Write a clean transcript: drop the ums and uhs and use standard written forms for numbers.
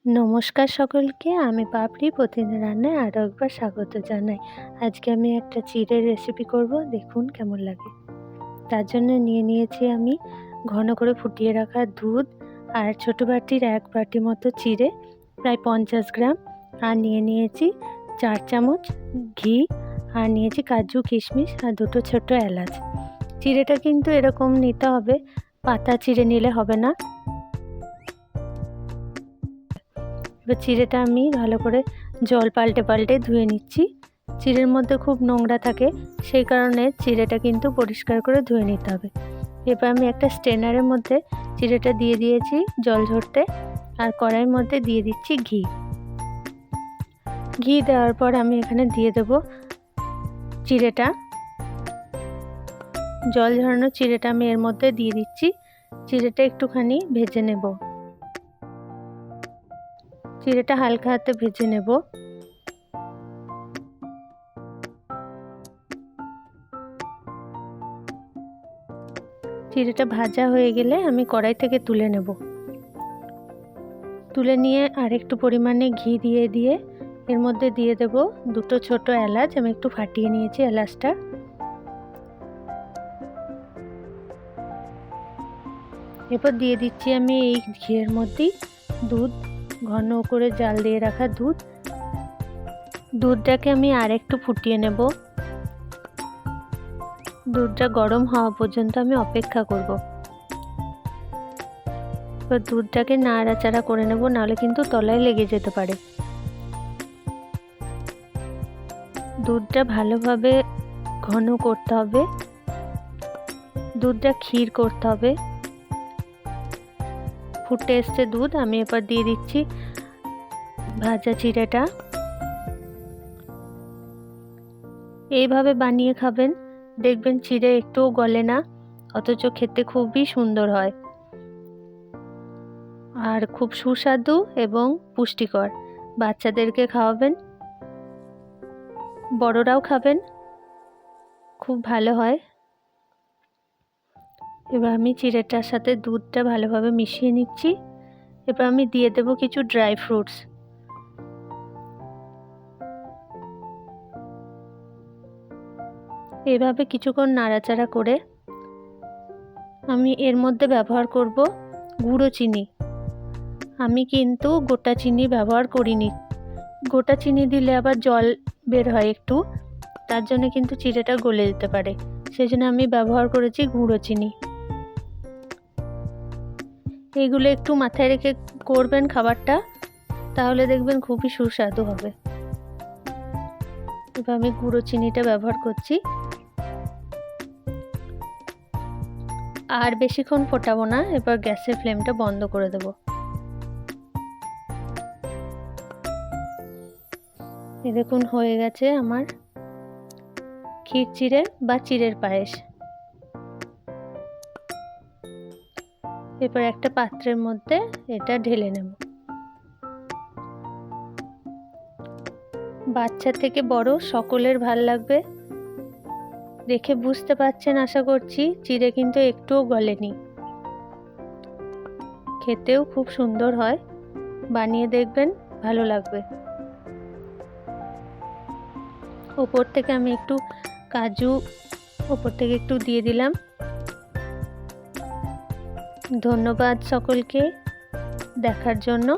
নমস্কার সকলকে, আমি পাপড়ি প্রতিদিন রান্নায় আরও একবার স্বাগত জানাই। আজকে আমি একটা চিড়ের রেসিপি করব, দেখুন কেমন লাগে। তার জন্য নিয়ে নিয়েছি আমি ঘন করে ফুটিয়ে রাখা দুধ আর ছোটো বাটির 1 বাটি মতো চিড়ে, প্রায় 50 গ্রাম। আর নিয়ে নিয়েছি 4 চামচ ঘি, আর নিয়েছি কাজু কিশমিশ আর 2টো ছোটো এলাচ। চিড়েটা কিন্তু এরকম নিতে হবে, পাতা চিড়ে নিলে হবে না। এবার চিড়েটা আমি ভালো করে জল পাল্টে পাল্টে ধুয়ে নিচ্ছি। চিড়ের মধ্যে খুব নোংরা থাকে, সেই কারণে চিড়েটা কিন্তু পরিষ্কার করে ধুয়ে নিতে হবে। এবার আমি একটা স্ট্রেনারের মধ্যে চিড়েটা দিয়ে দিয়েছি জল ঝরতে, আর কড়াইয়ের মধ্যে দিয়ে দিচ্ছি ঘি। ঘি দেওয়ার পর আমি এখানে দিয়ে দেব চিড়েটা। জল ঝরানো চিড়েটা আমি এর মধ্যে দিয়ে দিচ্ছি। চিড়েটা একটুখানি ভেজে নেব, চিড়েটা হালকা হাতে ভেজে নেব। চিড়েটা ভাজা হয়ে গেলে আমি কড়াই থেকে তুলে নেব। তুলে নিয়ে আরেকটু পরিমাণে ঘি দিয়ে এর মধ্যে দিয়ে দেব 2টো ছোট এলাচ। আমি একটু ফাটিয়ে নিয়েছি এলাচটা। এরপর দিয়ে দিচ্ছি আমি এই ঘিয়ের মধ্যেই দুধ, ঘন করে জাল দিয়ে রাখা দুধ। দুধটাকে আমি আরেকটু ফুটিয়ে নেব। দুধটা গরম হওয়া পর্যন্ত আমি অপেক্ষা করব। এবার দুধটাকে নাড়াচাড়া করে নেব, নাহলে কিন্তু তলায় লেগে যেতে পারে। দুধটা ভালোভাবে ঘন করতে হবে, দুধটা ক্ষীর করতে হবে। ফুটে এসছে দুধ, আমি এবার দিয়ে দিচ্ছি ভাজা চিড়েটা। এইভাবে বানিয়ে খাবেন, দেখবেন চিড়ে একটুও গলে না, অথচ খেতে খুবই সুন্দর হয় আর খুব সুস্বাদু এবং পুষ্টিকর। বাচ্চাদেরকে খাওয়াবেন, বড়রাও খাবেন, খুব ভালো হয়। এবার আমি চিড়েটার সাথে দুধটা ভালোভাবে মিশিয়ে নিচ্ছি। এবার আমি দিয়ে দেব কিছু ড্রাই ফ্রুটস। এভাবে কিছুক্ষণ নাড়াচাড়া করে আমি এর মধ্যে ব্যবহার করব গুঁড়ো চিনি। আমি কিন্তু গোটা চিনি ব্যবহার করিনি, গোটা চিনি দিলে আবার জল বের হয় একটু, তার জন্য কিন্তু চিড়েটা গলে যেতে পারে, সেজন্য আমি ব্যবহার করেছি গুঁড়ো চিনি। এইগুলো একটু মাথায় রেখে করবেন খাবারটা, তাহলে দেখবেন খুবই সুস্বাদু হবে। এবার আমি গুঁড়ো চিনিটা ব্যবহার করছি। আর বেশিক্ষণ ফোটাবো না, এবার গ্যাসের ফ্লেমটা বন্ধ করে দেব। এই দেখুন হয়ে গেছে আমার ক্ষীর চিড়ে বা চিড়ের পায়েস। এবার একটা পাত্রের মধ্যে এটা ঢেলে নেব। বাচ্চা থেকে বড় সকলের ভাল লাগবে। দেখে বুঝতে পারছেন আশা করছি, চিড়ে কিন্তু একটুও গলেনি, খেতেও খুব সুন্দর হয়। বানিয়ে দেখবেন, ভালো লাগবে। ওপর থেকে আমি একটু কাজু ওপর থেকে একটু দিয়ে দিলাম। ধন্যবাদ সকলকে দেখার জন্য।